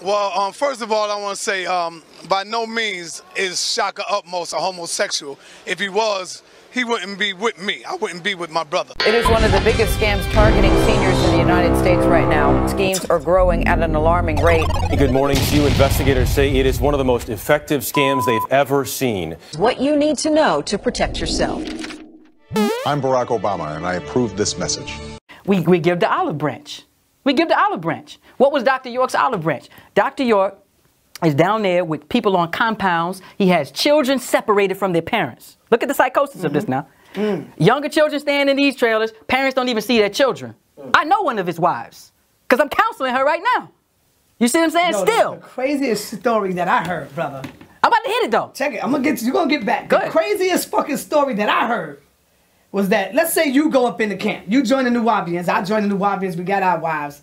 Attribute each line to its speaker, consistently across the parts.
Speaker 1: Well, first of all, I want to say, by no means is Shakka AHMOSE a homosexual. If he was, he wouldn't be with me. I wouldn't be with my brother.
Speaker 2: It is one of the biggest scams targeting seniors in the United States right now. Schemes are growing at an alarming rate.
Speaker 3: Good morning to you. Investigators say it is one of the most effective scams they've ever seen.
Speaker 2: What you need to know to protect yourself.
Speaker 4: I'm Barack Obama, and I approve this message.
Speaker 5: We give the olive branch. We give the olive branch. What was Dr. York's olive branch? Dr. York is down there with people on compounds. He has children separated from their parents. Look at the psychosis of this now. Younger children staying in these trailers. Parents don't even see their children. I know one of his wives because I'm counseling her right now. You see what I'm saying?
Speaker 6: No,
Speaker 5: Still.
Speaker 6: the craziest story that I heard, brother.
Speaker 5: I'm about to hit it though.
Speaker 6: Check it. I'm gonna get you. You're gonna get back.
Speaker 5: Go
Speaker 6: The
Speaker 5: ahead.
Speaker 6: craziest fucking story that I heard was that, let's say you go up in the camp. You join the Nuwaubians. I join the Nuwaubians. We got our wives.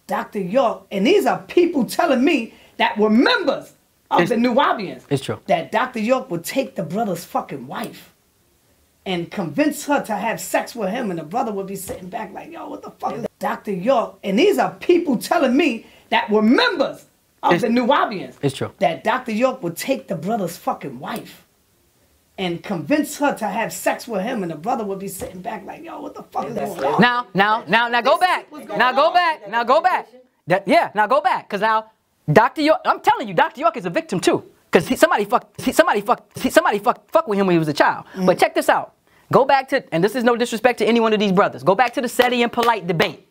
Speaker 6: Dr. York, and these are people telling me that were members of the Nuwaubians.
Speaker 5: It's true.
Speaker 6: That Dr. York would take the brother's fucking wife and convince her to have sex with him, and the brother would be sitting back like, yo, what the fuck is that? Dr. York, and these are people telling me that were members of the Nuwaubians.
Speaker 5: It's true.
Speaker 6: That Dr. York would take the brother's fucking wife and convince her to have sex with him, and the brother would be sitting back like, yo, what the fuck is going on?
Speaker 5: Now go back. Now go back. Now go back. Because now, Dr. York, I'm telling you, Dr. York is a victim too. Because somebody fucked with him when he was a child. But check this out. Go back to, and this is no disrespect to any one of these brothers, go back to the SETI and POLIGHT debate.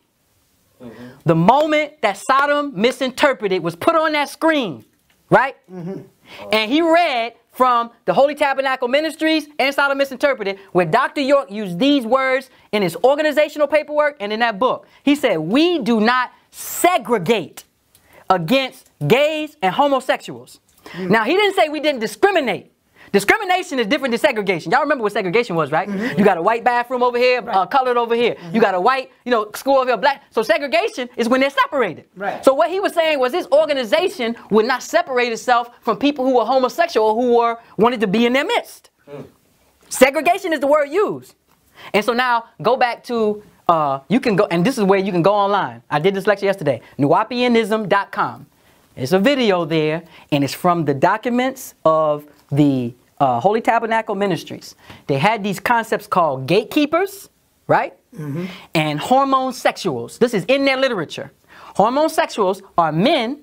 Speaker 5: The moment that Sodom misinterpreted was put on that screen, right? And he read from the Holy Tabernacle Ministries and Sodom Misinterpreted, where Dr. York used these words in his organizational paperwork and in that book. He said, we do not segregate against gays and homosexuals. Now, he didn't say we didn't discriminate. Discrimination is different than segregation. Y'all remember what segregation was, right? You got a white bathroom over here, colored over here. You got a white, school over here, black. So segregation is when they're separated.
Speaker 6: Right.
Speaker 5: So what he was saying was his organization would not separate itself from people who were homosexual or who wanted to be in their midst. Segregation is the word used. And so now go back to, you can go, and this is where you can go online. I did this lecture yesterday, nuwapianism.com. There's a video there, and it's from the documents of the Holy Tabernacle Ministries. They had these concepts called gatekeepers, right? And hormone-sexuals. This is in their literature. Hormone-sexuals are men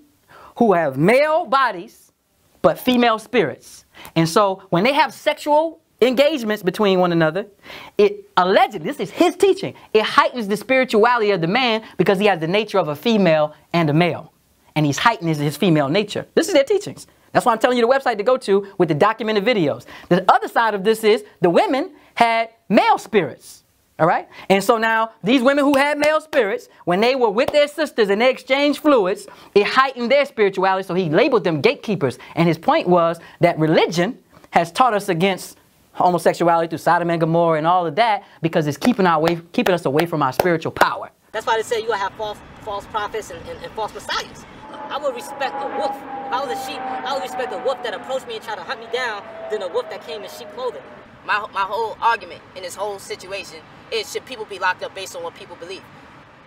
Speaker 5: who have male bodies but female spirits. And so when they have sexual engagements between one another, it allegedly, this is his teaching, it heightens the spirituality of the man because he has the nature of a female and a male. And he's heightening his female nature. This is their teachings. That's why I'm telling you the website to go to with the documented videos. The other side of this is the women had male spirits. All right? And so now these women who had male spirits, when they were with their sisters and they exchanged fluids, it heightened their spirituality. So he labeled them gatekeepers. And his point was that religion has taught us against homosexuality through Sodom and Gomorrah and all of that because it's keeping us away from our spiritual power.
Speaker 7: That's why they say you have false prophets and false messiahs. I would respect a wolf. If I was a sheep, I would respect a wolf that approached me and tried to hunt me down than a wolf that came in sheep clothing.
Speaker 8: My whole argument in this whole situation is, should people be locked up based on what people believe?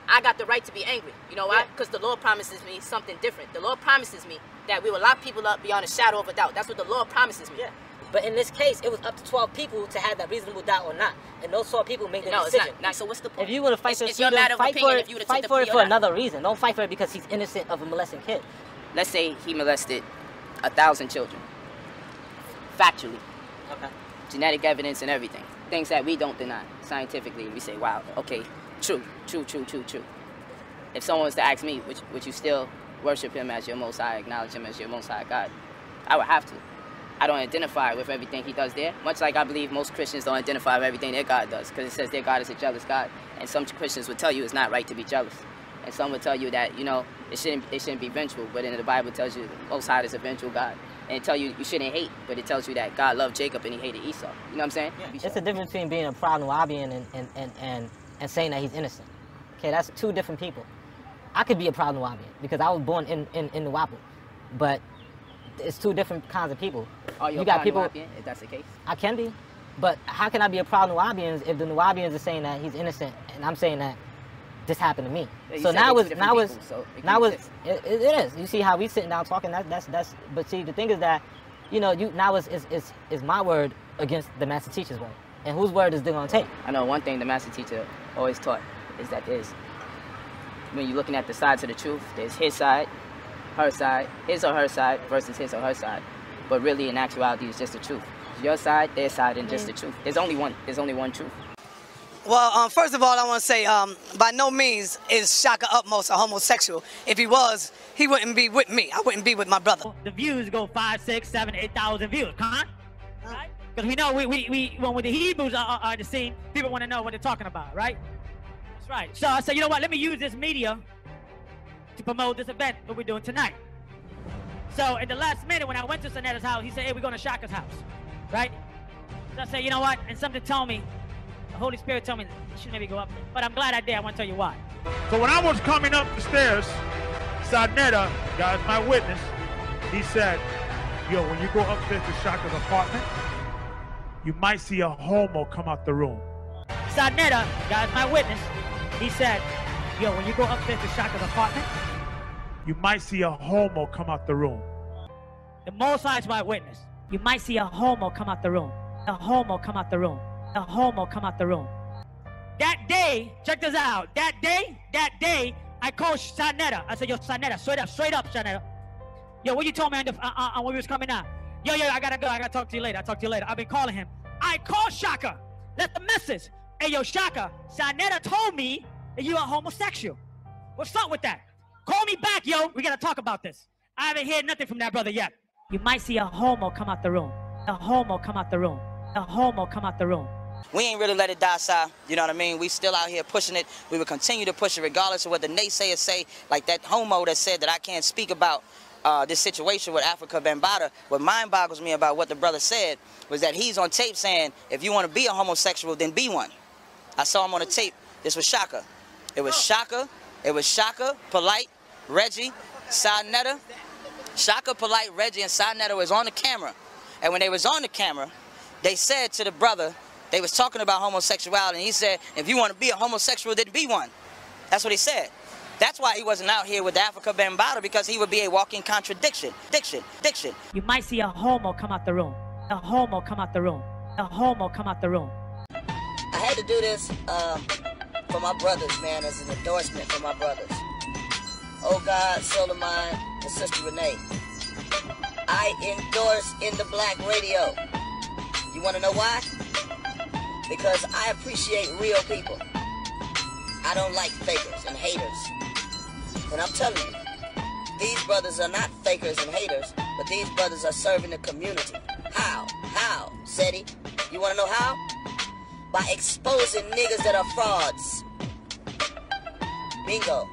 Speaker 8: I got the right to be angry. You know why? Because the Lord promises me something different. The Lord promises me that we will lock people up beyond a shadow of a doubt. That's what the Lord promises me.
Speaker 7: Yeah. But in this case, it was up to 12 people to have that reasonable doubt or not. And those 12 people make the decision.
Speaker 8: It's not. So what's the point?
Speaker 7: If you want to fight for
Speaker 8: it's your matter of opinion if you would have
Speaker 7: fight
Speaker 8: took
Speaker 7: for
Speaker 8: the
Speaker 7: it
Speaker 8: plea
Speaker 7: for
Speaker 8: or not.
Speaker 7: another reason. Don't fight for it because he's innocent of a molesting kid.
Speaker 8: Let's say he molested 1,000 children. Factually.
Speaker 7: Okay.
Speaker 8: Genetic evidence and everything. Things that we don't deny. Scientifically, we say, wow, okay, true. If someone was to ask me, would you still worship him as your Most High, acknowledge him as your Most High God? I would have to. I don't identify with everything he does there, much like I believe most Christians don't identify with everything their God does, because it says their God is a jealous God. And some Christians would tell you it's not right to be jealous. And some would tell you that, it shouldn't be vengeful, but in the Bible it tells you Most High is a vengeful God. And it tells you you shouldn't hate, but it tells you that God loved Jacob and he hated Esau. You know what I'm saying?
Speaker 7: Yeah. It's the difference between being a proud Nuwaubian and saying that he's innocent. Okay, that's two different people. I could be a proud Nuwaubian because I was born in Nuwaubu, but it's two different kinds of people.
Speaker 8: Are you
Speaker 7: got
Speaker 8: a
Speaker 7: people,
Speaker 8: Nuwaubian, if that's the case?
Speaker 7: I can be, but how can I be a proud Nuwaubian if the Nuwaubians are saying that he's innocent and I'm saying that this happened to me.
Speaker 8: Yeah,
Speaker 7: So now it is. You see how we sitting down talking? That's. But see, the thing is that, you know, now is my word against the master teacher's word, and whose word is they gonna take?
Speaker 8: I know one thing the master teacher always taught is that when you're looking at the sides of the truth, there's his side, her side, his or her side versus his or her side. But really, in actuality, it's just the truth. It's your side, their side, and just the truth. There's only one truth.
Speaker 6: Well, first of all, I want to say, by no means is Shaka Utmost a homosexual. If he was, he wouldn't be with me. I wouldn't be with my brother.
Speaker 9: The views go 5, 6, 7, 8,000 views, huh? Right? Because we know when the Hebrews are on the scene, people want to know what they're talking about, right? That's right. So I said, you know what? Let me use this media to promote this event that we're doing tonight. So in the last minute, when I went to Saneter's house, he said, hey, we're going to Shaka's house, right? So I said, you know what? And something told me, the Holy Spirit told me I should maybe go up there. But I'm glad I did. I want to tell you why.
Speaker 10: So when I was coming up the stairs, Saneter, guys, my witness, he said, yo, when you go upstairs to Shaka's apartment, you might see a homo come out the room.
Speaker 9: Saneter, guys, my witness, he said, yo, when you go upstairs to Shaka's apartment,
Speaker 10: you might see a homo come out the room.
Speaker 9: The Most High is my witness. You might see a homo come out the room. A homo come out the room. A homo come out the room. That day, check this out. That day, I called Saneter. I said, yo, Saneter, straight up, Saneter. Yo, what you told me on when we was coming out? Yo, I gotta go. I gotta talk to you later. I'll talk to you later. I've been calling him. I called Shaka. Left the message. Hey, yo, Shaka, Saneter told me that you are homosexual. What's up with that? Call me back, yo. We gotta talk about this. I haven't heard nothing from that brother yet. You might see a homo come out the room. A homo come out the room. A homo come out the room.
Speaker 11: We ain't really let it die, Si. You know what I mean? We still out here pushing it. We will continue to push it regardless of what the naysayers say. Like that homo that said that I can't speak about this situation with Africa Bambaataa. What mind boggles me about what the brother said was that he's on tape saying, if you want to be a homosexual, then be one. I saw him on the tape. This was Shakka. It was Shakka. It was Shakka, POLIGHT, Reggie, Saneter. Shakka, POLIGHT, Reggie, and Saneter was on the camera. And when they was on the camera, they said to the brother, they was talking about homosexuality, and he said, if you want to be a homosexual, then be one. That's what he said. That's why he wasn't out here with Africa Bambaataa, because he would be a walking contradiction. Diction.
Speaker 9: You might see a homo come out the room. A homo come out the room. A homo come out the room.
Speaker 11: I had to do this for my brothers, man, as an endorsement for my brothers. Oh God, soul of mine, and Sister Renee. I endorse In the Black Radio. You want to know why? Because I appreciate real people. I don't like fakers and haters. And I'm telling you, these brothers are not fakers and haters, but these brothers are serving the community. How? How? Seti, you want to know how? By exposing niggas that are frauds. Bingo.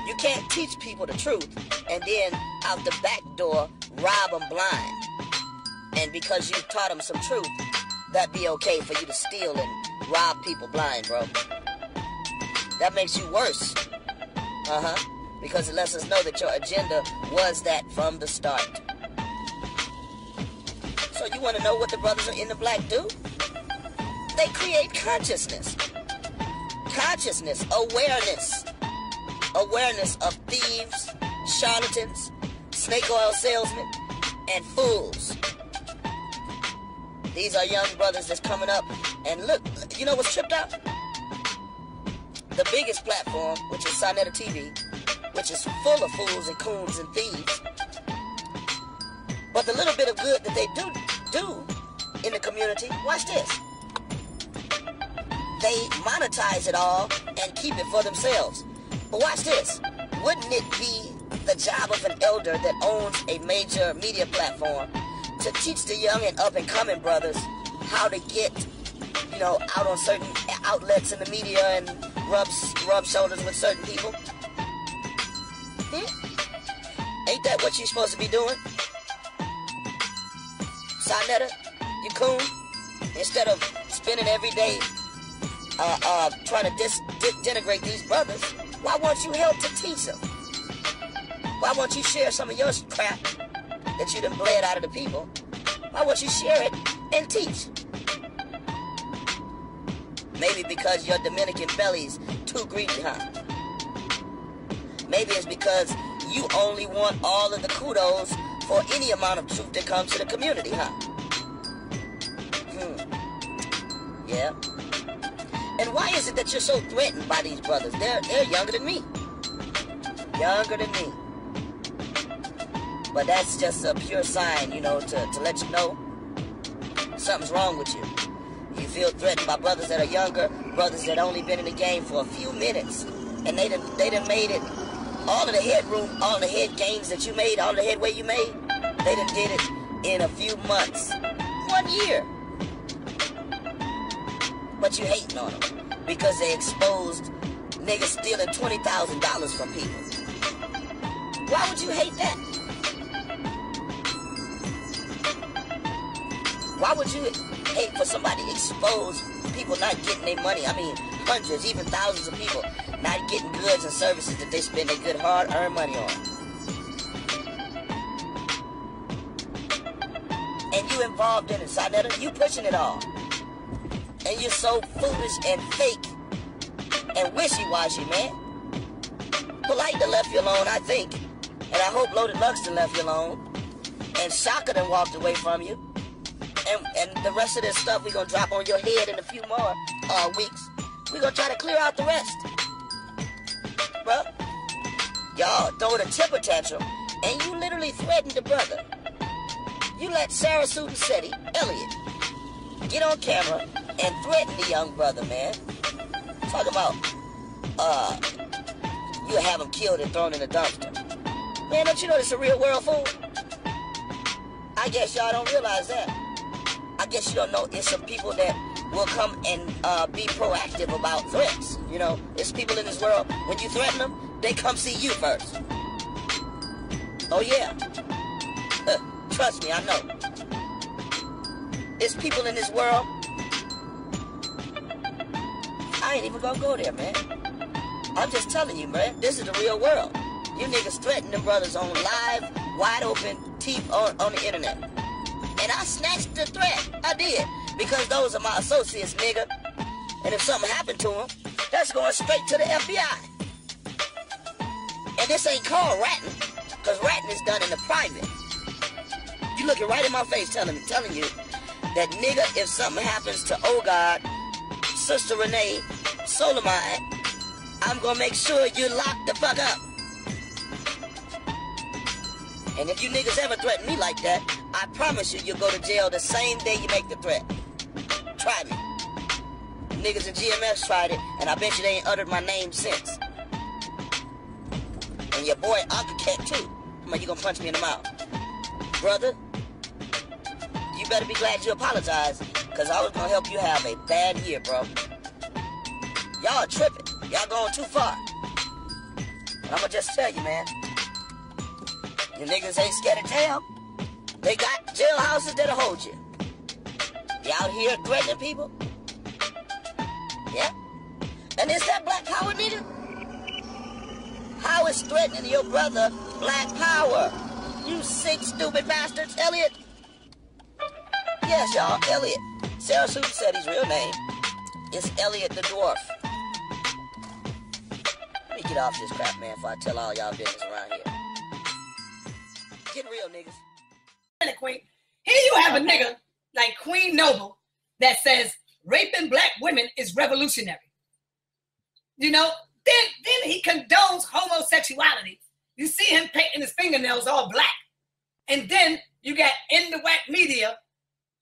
Speaker 11: You can't teach people the truth and then out the back door rob them blind. And because you taught them some truth, that'd be okay for you to steal and rob people blind, bro. That makes you worse. Because it lets us know that your agenda was that from the start. So you want to know what the brothers in the black do? They create consciousness. Consciousness, awareness. Awareness of thieves, charlatans, snake oil salesmen, and fools. These are young brothers that's coming up, and look, you know what's tripped out? The biggest platform, which is Saneter TV, which is full of fools and coons and thieves. But the little bit of good that they do in the community, watch this. They monetize it all and keep it for themselves. But watch this. Wouldn't it be the job of an elder that owns a major media platform to teach the young and up-and-coming brothers how to get, you know, out on certain outlets in the media and rub shoulders with certain people? Ain't that what you're supposed to be doing? Saneter, you coon? Instead of spending every day trying to denigrate these brothers, why won't you help to teach them? Why won't you share some of your crap that you done bled out of the people? Why won't you share it and teach? Maybe because your Dominican bellies too greedy, huh? Maybe it's because you only want all of the kudos for any amount of truth that comes to the community, huh? Yeah. And why is it that you're so threatened by these brothers? They're younger than me. Younger than me. But that's just a pure sign, you know, to let you know something's wrong with you. You feel threatened by brothers that are younger, brothers that only been in the game for a few minutes, and they done made it. All of the headroom, all of the head gains that you made, all of the headway you made, they done did it in a few months, 1 year. But you hating on them because they exposed niggas stealing $20,000 from people. Why would you hate that? Why would you hate for somebody to expose people not getting their money? I mean, hundreds, even thousands of people not getting goods and services that they spend their good hard-earned money on. And you involved in it, Saneter. You pushing it all. And you're so foolish and fake and wishy-washy, man. POLIGHT done left you alone, I think. And I hope Loaded Lux done left you alone. And SHAKKA done walked away from you. And the rest of this stuff we're going to drop on your head in a few more weeks. We're going to try to clear out the rest. Bro, y'all throwing a temper tantrum, and you literally threatened the brother. You let Sarah Susan Setti, Elliot, get on camera and threaten the young brother, man. Talk about, you have him killed and thrown in a dumpster. Man, don't you know this is a real world, fool? I guess y'all don't realize that. I guess you don't know it's some people that will come and be proactive about threats. You know, it's people in this world, when you threaten them, they come see you first. Oh yeah. Trust me, I know. It's people in this world. I ain't even gonna go there, man. I'm just telling you, man, this is the real world. You niggas threaten them brothers on live, wide open teeth on the internet. And I snatched the threat. I did. Because those are my associates, nigga. And if something happened to them, that's going straight to the FBI. And this ain't called ratting. Because ratting is done in the private. You looking right in my face telling you that, nigga, if something happens to Oh God, Sister Renee, Soleimani, I'm going to make sure you lock the fuck up. And if you niggas ever threaten me like that, I promise you, you'll go to jail the same day you make the threat. Try me. Niggas in GMS tried it, and I bet you they ain't uttered my name since. And your boy Uncle Cat too. Come on, you gonna punch me in the mouth. Brother, you better be glad you apologized, because I was gonna help you have a bad year, bro. Y'all tripping. Y'all going too far. And I'ma just tell you, man. You niggas ain't scared of tell. They got jailhouses that'll hold you. You out here threatening people? Yeah. And is that black power, nigga? How is threatening your brother black power? You sick, stupid bastards, Elliot? Yes, y'all, Elliot. Sarah Susan said his real name is Elliot the Dwarf. Let me get off this crap, man, before I tell all y'all business around here. Get real, niggas.
Speaker 6: Queen. Here you have a nigga like Queen Noble that says raping black women is revolutionary. You know, then he condones homosexuality. You see him painting his fingernails all black. And then you got in the whack media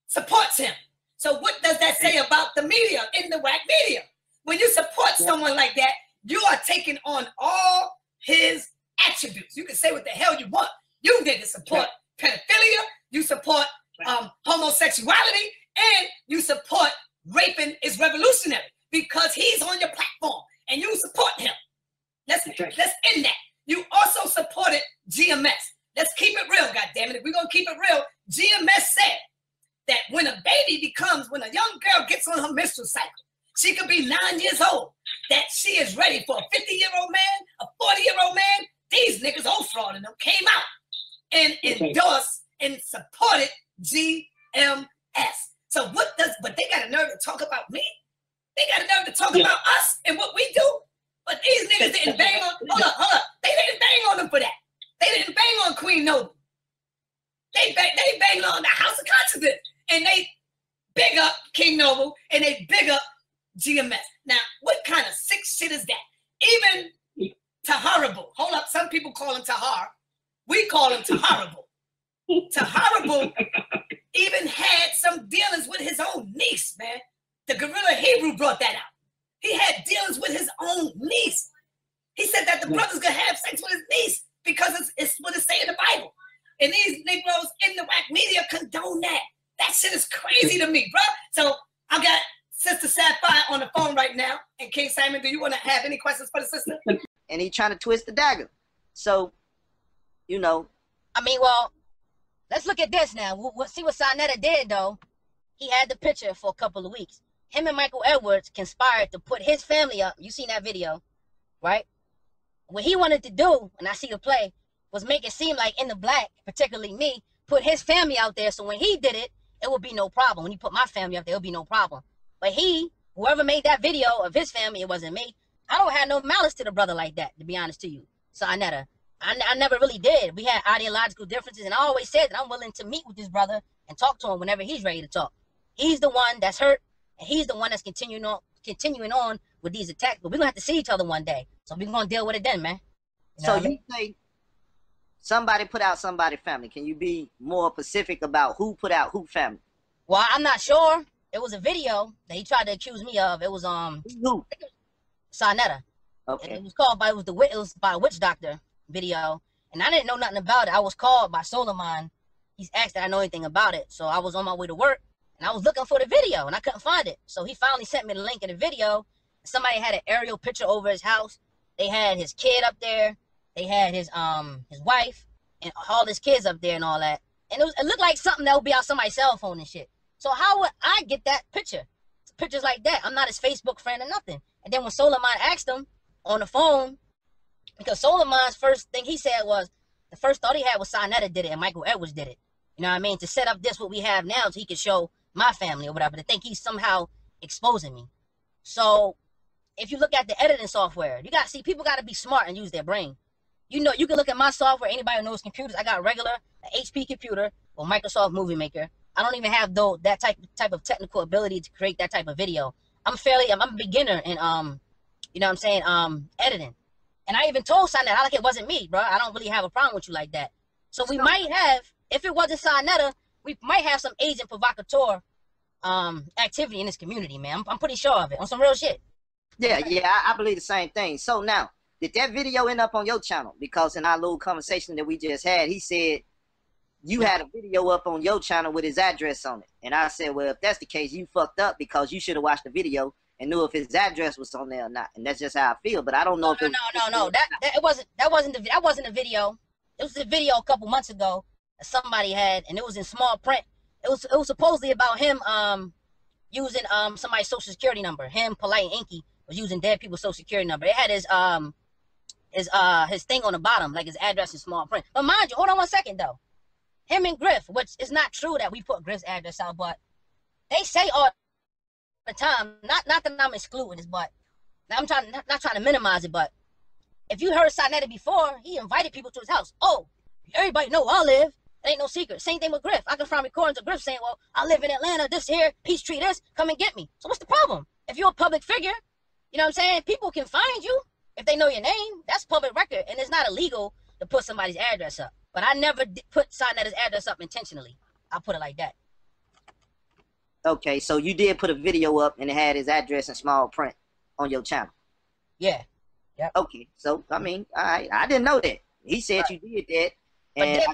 Speaker 6: supports him. So what does that say about the media, in the whack media? When you support someone like that, you are taking on all his attributes. You can say what the hell you want. You niggas support pedophilia, you support homosexuality, and you support raping is revolutionary because he's on your platform and you support him. Let's end that. You also supported GMS. Let's keep it real, goddammit. If we're gonna keep it real, GMS said that when a young girl gets on her menstrual cycle, she could be 9 years old, that she is ready for a 50-year-old man, a 40-year-old man. These niggas, old fraud in them, came out and endorsed and supported GMS. So but they got a nerve to talk about me? They got a nerve to talk about us and what we do? But these niggas didn't bang on, hold up. They didn't bang on them for that. They didn't bang on Queen Noble. They banged on the House of Consciousness. And they big up King Noble and they big up GMS. Now, what kind of sick shit is that? Even Taharable. Hold up, some people call him Tahar. We call him Taharable. Taharable even had some dealings with his own niece, man. The Gorilla Hebrew brought that out. He had dealings with his own niece. He said that the brother's gonna have sex with his niece because it's what it say in the Bible. And these Negroes in the whack media condone that. That shit is crazy to me, bro. So I got Sister Sapphire on the phone right now. And King Simon, do you want to have any questions for the sister?
Speaker 11: And he trying to twist the dagger. So, you know.
Speaker 7: I mean, well, let's look at this now. We'll see what Saneter did, though. He had the picture for a couple of weeks. Him and Michael Edwards conspired to put his family up. You seen that video, right? What he wanted to do, and I see the play, was make it seem like In the Black, particularly me, put his family out there. So when he did it, it would be no problem. When he put my family up there, it would be no problem. But whoever made that video of his family, it wasn't me. I don't have no malice to the brother like that, to be honest to you, Saneter. I never really did. We had ideological differences, and I always said that I'm willing to meet with this brother and talk to him whenever he's ready to talk. He's the one that's hurt, and he's the one that's continuing on with these attacks. But we're gonna have to see each other one day, so we're gonna deal with it then, man.
Speaker 11: So you say somebody put out somebody's family. Can you be more specific about who put out who family?
Speaker 7: Well, I'm not sure. It was a video that he tried to accuse me of. It was
Speaker 11: who?
Speaker 7: Saneter.
Speaker 11: Okay.
Speaker 7: And it was by a witch doctor video, and I didn't know nothing about it. I was called by Solomon. He's asked that I know anything about it, so I was on my way to work, and I was looking for the video, and I couldn't find it. So he finally sent me the link of the video. Somebody had an aerial picture over his house. They had his kid up there. They had his wife and all his kids up there and all that. And it looked like something that would be on somebody's cell phone and shit. So how would I get that picture? Pictures like that. I'm not his Facebook friend or nothing. And then when Solomon asked him on the phone, because Solomon's first thing he said was, the first thought he had was Saneter did it and Michael Edwards did it. You know what I mean? To set up this, what we have now, so he could show my family or whatever, to think he's somehow exposing me. So if you look at the editing software, you got to see, people got to be smart and use their brain. You know, you can look at my software. Anybody who knows computers, I got regular, an HP computer or Microsoft Movie Maker. I don't even have that type of technical ability to create that type of video. I'm a beginner in you know what I'm saying, editing. And I even told Saneter, like, it wasn't me, bro. I don't really have a problem with you like that. So we might have, if it wasn't Saneter, we might have some agent provocateur activity in this community, man. I'm pretty sure of it, on some real shit.
Speaker 11: Yeah, I believe the same thing. So now, did that video end up on your channel? Because in our little conversation that we just had, he said you had a video up on your channel with his address on it. And I said, well, if that's the case, you fucked up, because you should have watched the video and knew if his address was on there or not. And that's just how I feel. But I don't know if it was...
Speaker 7: No. That wasn't a video. It was a video a couple months ago that somebody had, and it was in small print. It was supposedly about him using somebody's social security number. Him, Polite, and Inky was using dead people's social security number. It had his thing on the bottom, like his address in small print. But mind you, hold on one second though. Him and Griff, which is not true that we put Griff's address out, but they say all the time, not that I'm excluding this, but I'm not trying to minimize it, but if you heard Saneter before, he invited people to his house. Oh, everybody know where I live. It ain't no secret. Same thing with Griff. I can find recordings of Griff saying, well, I live in Atlanta, this here, Peachtree this, come and get me. So what's the problem? If you're a public figure, you know what I'm saying, people can find you if they know your name. That's public record, and it's not illegal to put somebody's address up. But I never put Saneter's address up intentionally. I'll put it like that.
Speaker 11: Okay, so you did put a video up and it had his address in small print on your channel.
Speaker 7: Yeah. Yep.
Speaker 11: Okay, so I mean, I didn't know that. He said you did that.
Speaker 7: But then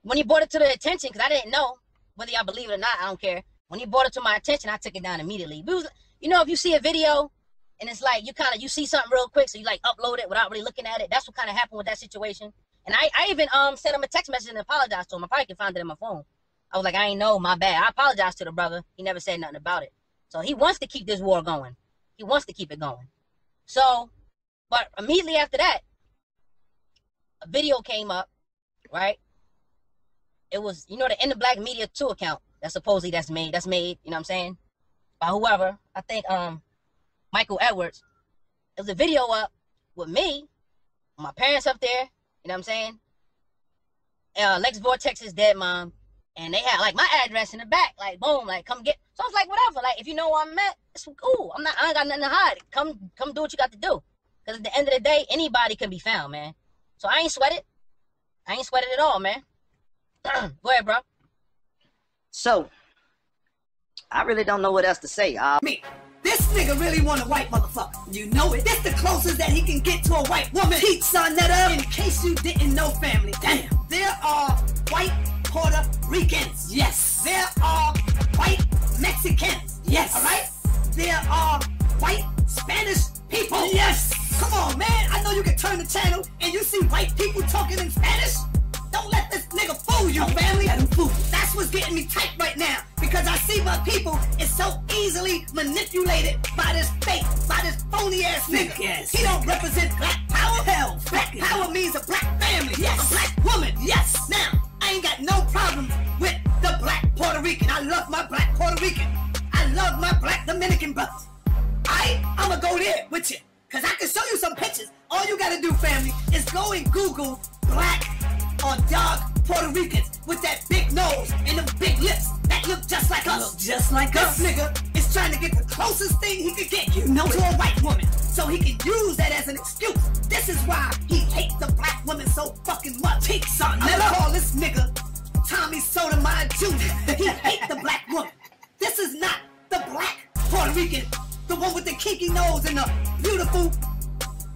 Speaker 7: when he brought it to the attention, because I didn't know whether y'all believe it or not, I don't care. When he brought it to my attention, I took it down immediately. It was, you know, if you see a video and it's like you see something real quick, so you like upload it without really looking at it. That's what kind of happened with that situation. And I even sent him a text message and apologized to him. I probably can find it in my phone. I was like, I ain't know, my bad. I apologized to the brother. He never said nothing about it. So he wants to keep this war going. He wants to keep it going. So, but immediately after that, a video came up, right? It was, you know, the In the Black Media 2 account that supposedly that's made, you know what I'm saying? By whoever, I think Michael Edwards. There's a video up with me, my parents up there, you know what I'm saying? Lex Vortex's dead mom, and they had like my address in the back, like boom, like come get. So I was like, whatever, like if you know where I'm at, it's cool. I ain't got nothing to hide. Come do what you got to do. Cause at the end of the day, anybody can be found, man. So I ain't sweat it. I ain't sweat it at all, man. Go ahead, bro.
Speaker 11: So, I really don't know what else to say.
Speaker 6: Me. This nigga really want a white motherfucker. You know it. This the closest that he can get to a white woman. Teach Saneter. In case you didn't know, family. Damn. There are white Puerto Ricans. Yes. There are white Mexicans. Yes. All right? There are white Spanish people. Yes. Come on, man. I know you can turn the channel and you see white people talking in Spanish. Don't let this nigga fool you, family. Let him fool. That's what's getting me tight right now. Because I see my people is so easily manipulated by this fake, by this phony ass nigga. Yes. He don't represent black power. Hell, black power means a black family. Yes. A black woman. Yes. Now, I ain't got no problem with the black Puerto Rican. I love my black Puerto Rican. I love my black Dominican brothers. I'ma go there with you. Cause I can show you some pictures. All you gotta do, family, is go and Google black or dark Puerto Ricans with that big nose and them big lips that look just like us. Look just like us. This nigga is trying to get the closest thing he could get, you know, to a white woman. So he can use that as an excuse. This is why he hates the black women so fucking much. I'm gonna call this nigga Tommy Sotomayor Jr. He hates the black woman. This is not the black Puerto Rican, the one with the kinky nose and the beautiful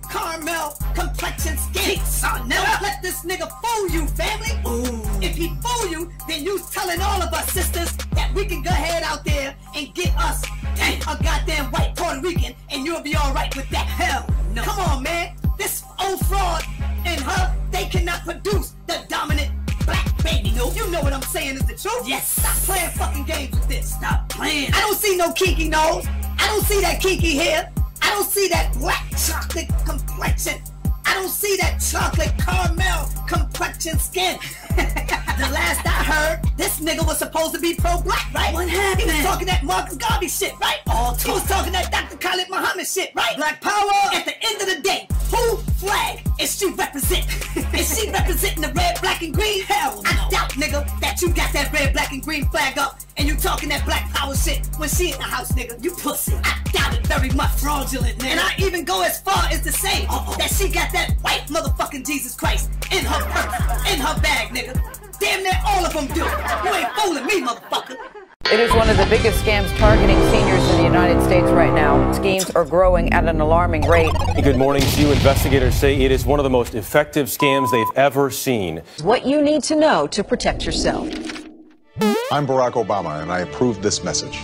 Speaker 6: caramel complexion skin. Don't let this nigga fool you, family. Ooh. If he fool you, then you telling all of us sisters that we can go ahead out there and get us a goddamn white Puerto Rican and you'll be alright with that. Hell no. Come on, man. This old fraud and her, they cannot produce the dominant black baby. No, you know what I'm saying is the truth. Yes. Stop playing fucking games with this. Stop playing. I don't see no kinky nose. I don't see that kinky hair. I don't see that black chocolate complexion. I don't see that chocolate caramel complexion skin. The last I heard, this nigga was supposed to be pro-black, right? What happened? He was talking that Marcus Garvey shit, right? He was talking that Dr. Khalid Muhammad shit, right? Black power. At the end of the day, who flag is she represent? Is she representing the red, black, and green? Hell no. I doubt, nigga, that you got that red, black, and green flag up and you talking that black power shit when she in the house, nigga. You pussy. I doubt it very much. Fraudulent, nigga. And I even go as far as to say that she got that white motherfucking Jesus Christ in her purse, in her bag, nigga. Damn near all of them do. You ain't fooling me, motherfucker.
Speaker 2: It is one of the biggest scams targeting seniors in the United States right now. Schemes are growing at an alarming rate.
Speaker 3: Good morning to you. Investigators say it is one of the most effective scams they've ever seen.
Speaker 2: What you need to know to protect yourself.
Speaker 4: I'm Barack Obama, and I approve this message.